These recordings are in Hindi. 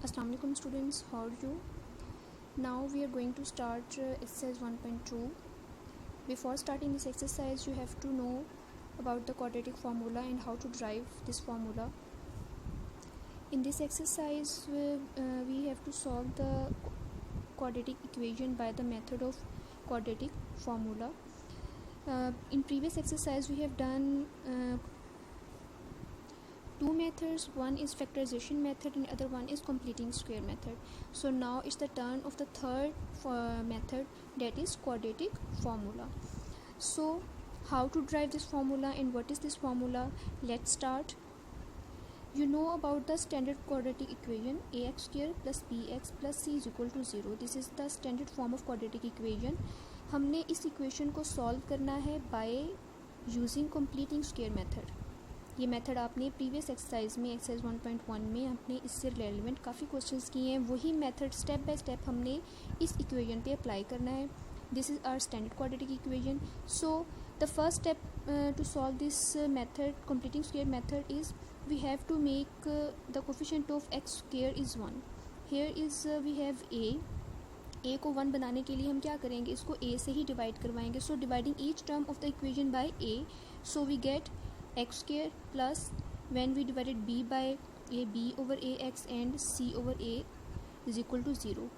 Assalamu alaikum students, how are you? Now we are going to start exercise 1.2. Before starting this exercise, you have to know about the quadratic formula and how to derive this formula. In this exercise, we have to solve the quadratic equation by the method of quadratic formula. In previous exercise, we have done two methods. One is factorization method and other one is completing square method. So now it's the turn of the third method, that is quadratic formula. So how to derive this formula and what is this formula? Let's start. You know about the standard quadratic equation, ax square plus bx plus c is equal to 0. This is the standard form of quadratic equation. हमने इस इक्वेशन को सॉल्व करना है by using completing square method. ये मेथड आपने प्रीवियस एक्सरसाइज में एक्सरसाइज 1.1 में आपने इससे रिलेवेंट काफ़ी क्वेश्चंस किए हैं. वही मेथड स्टेप बाय स्टेप हमने इस इक्वेशन पे अप्लाई करना है. This is our standard quadratic equation. So the first step to solve this method, completing square method, is we have to make the coefficient of x square is 1. Here is we have a को 1 बनाने के लिए हम क्या करेंगे, इसको a से ही डिवाइड करवाएंगे. So dividing each term of the equation by a, so we get x square plus when we divided b by a, b over ax and c over a is equal to 0.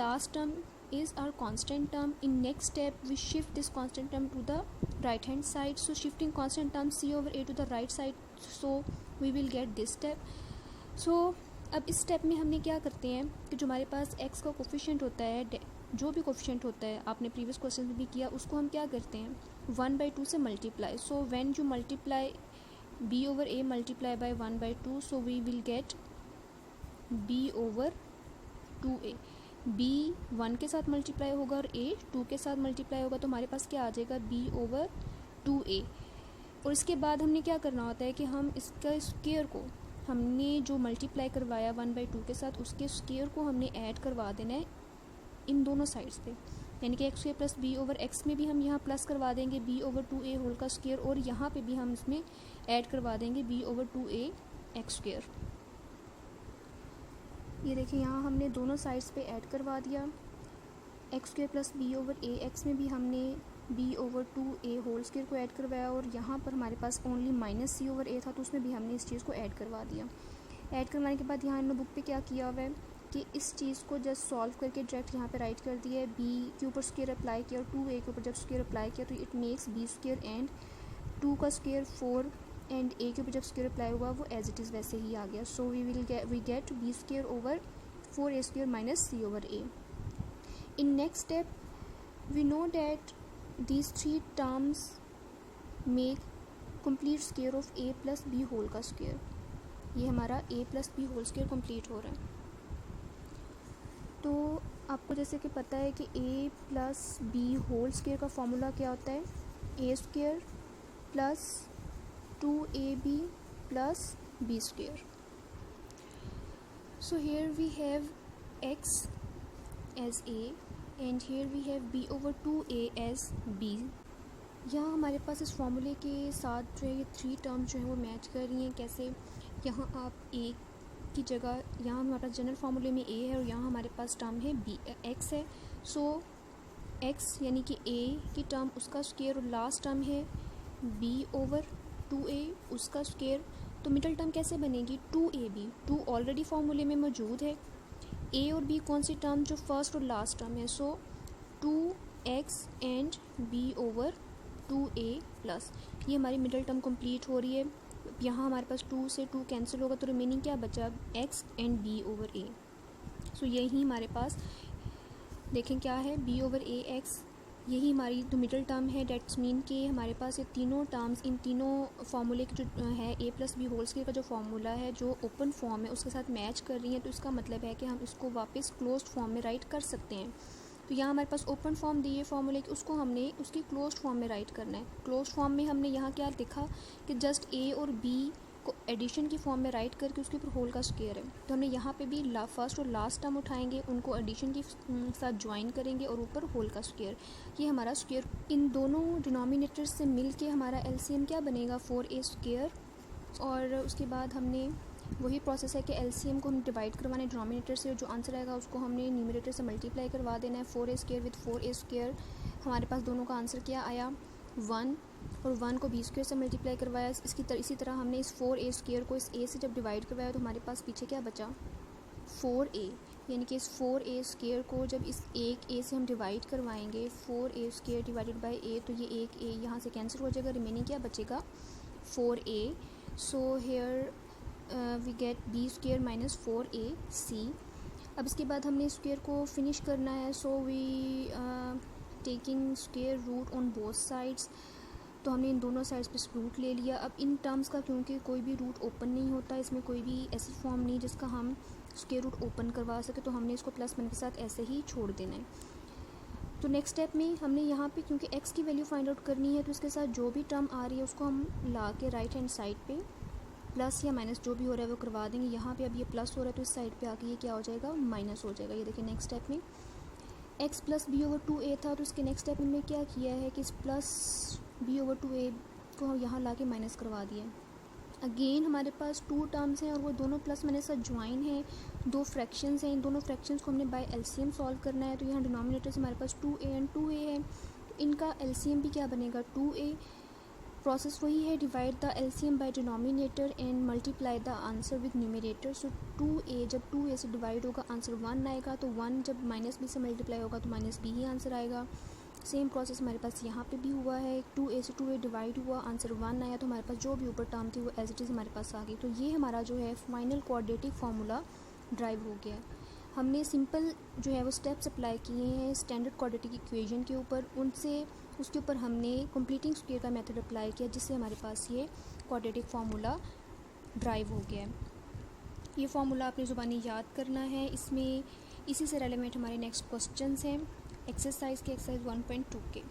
Last term is our constant term. In next step we shift this constant term to the right hand side. So shifting constant term c over a to the right side, so we will get this step. So अब इस स्टेप में हमने क्या करते हैं कि जो हमारे पास x का कोफिशिएंट होता है, जो भी कोफिशिएंट होता है, आपने प्रीवियस क्वेश्चन में भी किया, उसको हम क्या करते हैं 1/2 से multiply. So when you multiply b over a multiply by 1/2, so we will get b over 2a. b 1 के साथ मल्टीप्लाई होगा और a 2 के साथ मल्टीप्लाई होगा, तो हमारे पास क्या आ जाएगा b over 2a. और इसके बाद हमने क्या करना होता है कि हम इसका स्क्वायर को, हमने जो मल्टीप्लाई करवाया 1/2 के साथ, उसके स्क्वायर को हमने ऐड करवा देना है इन दोनों साइड्स पे. यानी कि x square plus b over x में भी हम यहाँ प्लस करवा देंगे b over 2a होल का स्क्वायर, और यहाँ पे भी हम इसमें ऐड करवा देंगे b over 2a x square. ये देखिए यहाँ हमने दोनों साइड्स पे ऐड करवा दिया. X square plus b over a x में भी हमने b over 2a whole square को ऐड करवाया, और यहाँ पर हमारे पास only minus c over a था, तो उसमें भी हमने इस चीज़ को ऐड करवा दिया. ऐड करवाने के बाद यहाँ हमने बुक पे क्या किया हुआ है कि इस चीज़ को जस्ट सॉल्व करके डायरेक्ट यहाँ पे राइट कर दिया है. b के ऊपर स्क्वायर अप्लाई किया और 2a के ऊपर जब स्क्वायर अप्लाई किया तो it makes b square and 2 का स्क्वायर 4 एंड a के ऊपर जब स्क्वायर अप्लाई हुआ वो एज इट इज़ वैसे ही आ गया. So we get b square over 4a square minus c over a. In next step we know that these three terms make complete square of a plus b whole का square. ये हमारा a plus b whole square complete हो रहा है. तो आपको जैसे कि पता है कि a plus b whole square का फॉर्मूला क्या होता है, a square plus 2ab plus b square. So here we have x as a and here we have b over 2a as b. यहाँ हमारे पास इस फॉर्मूले के साथ जो है ये 3 टर्म जो है वो मैच कर रही हैं. कैसे, यहाँ आप a की जगह, यहाँ हमारे पास जनरल फार्मूले में a है और यहाँ हमारे पास टर्म है b x है. सो x यानी कि a की टर्म उसका स्क्वायर और लास्ट टर्म है b ओवर 2a उसका स्क्वायर. तो मिडल टर्म कैसे बनेगी 2ab. 2 ऑलरेडी फार्मूले में मौजूद है. a और b कौन सी टर्म, जो फर्स्ट और लास्ट टर्म है. सो 2x and b over 2a plus, ये हमारी मिडल टर्म कंप्लीट हो रही है. यहाँ हमारे पास 2 से 2 कैंसिल होगा तो रिमेनिंग क्या बचा, x and b over a. सो यही हमारे पास देखें क्या है b ओवर a x, यही हमारी जो मिडल टर्म है. डेट्स मीन कि हमारे पास ये तीनों टर्म्स, इन तीनों फार्मूले की जो है a plus b whole square का जो फार्मूला है, जो ओपन फॉर्म है, उसके साथ मैच कर रही हैं. तो इसका मतलब है कि हम इसको वापस क्लोज्ड फॉर्म में राइट कर सकते हैं. तो यहाँ हमारे पास ओपन फॉर्म दी है फार्मूले की, उसको हमने उसकी क्लोज्ड फॉर्म में राइट करना है. क्लोज्ड फॉर्म में हमने यहाँ क्या लिखा कि जस्ट a और b को एडिशन की फॉर्म में राइट करके उसके ऊपर होल का स्क्वायर है. तो हमने यहाँ पे भी फर्स्ट और लास्ट टर्म उठाएंगे, उनको एडिशन के साथ ज्वाइन करेंगे और ऊपर होल का स्क्वायर. ये हमारा स्क्वायर, इन दोनों डिनोमिनेटर्स से मिल के हमारा एलसीएम क्या बनेगा 4a स्क्वायर. और उसके बाद हमने वही प्रोसेस है कि एलसीएम को हम डिवाइड करवाना है डिनोमिनेटर से, और जो आंसर आएगा उसको हमने न्यूमरेटर से मल्टीप्लाई करवा देना है। 4a² विद 4a², हमारे पास दोनों का आंसर क्या आया 1, और 1 को b² से मल्टीप्लाई करवाया। इसी तरह हमने इस 4a² को इस a से जब डिवाइड करवाया तो हमारे पास पीछे क्या बचा 4a, यानी कि इस 4a² को जब इस एक a से हम डिवाइड करवाएंगे 4a² डिवाइडेड बाई a, तो ये एक a यहाँ से कैंसिल हो जाएगा, रिमेनिंग क्या बचेगा 4a। So here we get b² minus 4ac। अब इसके बाद हमने स्क्वेयर को फिनिश करना है। So we taking square root on both sides, तो हमने इन दोनों साइड्स पे रूट ले लिया। अब इन टर्म्स का क्योंकि कोई भी रूट ओपन नहीं होता, इसमें कोई भी ऐसी फॉर्म नहीं जिसका हम स्क्वेयर रूट ओपन करवा सके, तो हमने इसको +1 के साथ ऐसे ही छोड़ देना है। तो नेक्स्ट स्टेप में हमने यहाँ पे क्योंकि x की वैल्यू फाइंड आउट करनी है, तो इसके साथ जो भी टर्म आ रही है उसको हम ला के राइट हैंड साइड पे प्लस या माइनस जो भी हो रहा है वो करवा देंगे। यहाँ पे अब ये प्लस हो रहा है तो इस साइड पे आके ये क्या हो जाएगा माइनस हो जाएगा। ये देखिए नेक्स्ट स्टेप में x + b/2a था, तो इसके नेक्स्ट स्टेप में क्या किया है कि इस प्लस b/2a को हम यहाँ ला के माइनस करवा दिया। अगेन हमारे पास 2 टर्म्स हैं और वो दोनों प्लस माइनस साथ ज्वाइन हैं, 2 फ्रैक्शंस हैं। इन दोनों फ्रैक्शंस को हमने बाय एलसीएम सॉल्व करना है। तो यहाँ डिनोमिनेटर से हमारे पास 2a एंड 2a है, तो इनका एलसीएम भी क्या बनेगा 2a। प्रोसेस वही है, divide the LCM by denominator and multiply the answer with numerator. So 2a जब 2a से डिवाइड होगा आंसर 1 आएगा, तो 1 जब -b से मल्टीप्लाई होगा तो -b ही आंसर आएगा। सेम प्रोसेस हमारे पास यहाँ पे भी हुआ है, 2a से 2a डिवाइड हुआ आंसर 1 आया, तो हमारे पास जो भी ऊपर टर्म थी वो एज इट इज़ हमारे पास आ गई। तो ये हमारा जो है फाइनल क्वाड्रेटिक फार्मूला ड्राइव हो गया। हमने सिंपल जो है वो स्टेप्स अप्लाई किए हैं स्टैंडर्ड क्वाड्रेटिक इक्वेशन के ऊपर, उसके ऊपर हमने कंप्लीटिंग स्क्वायर का मेथड अप्लाई किया, जिससे हमारे पास ये क्वाड्रेटिक फार्मूला ड्राइव हो गया है। ये फार्मूला आपने ज़ुबानी याद करना है। इसमें इसी से रेलेवेंट हमारे नेक्स्ट क्वेश्चंस हैं एक्सरसाइज के, एक्सरसाइज 1.2 के।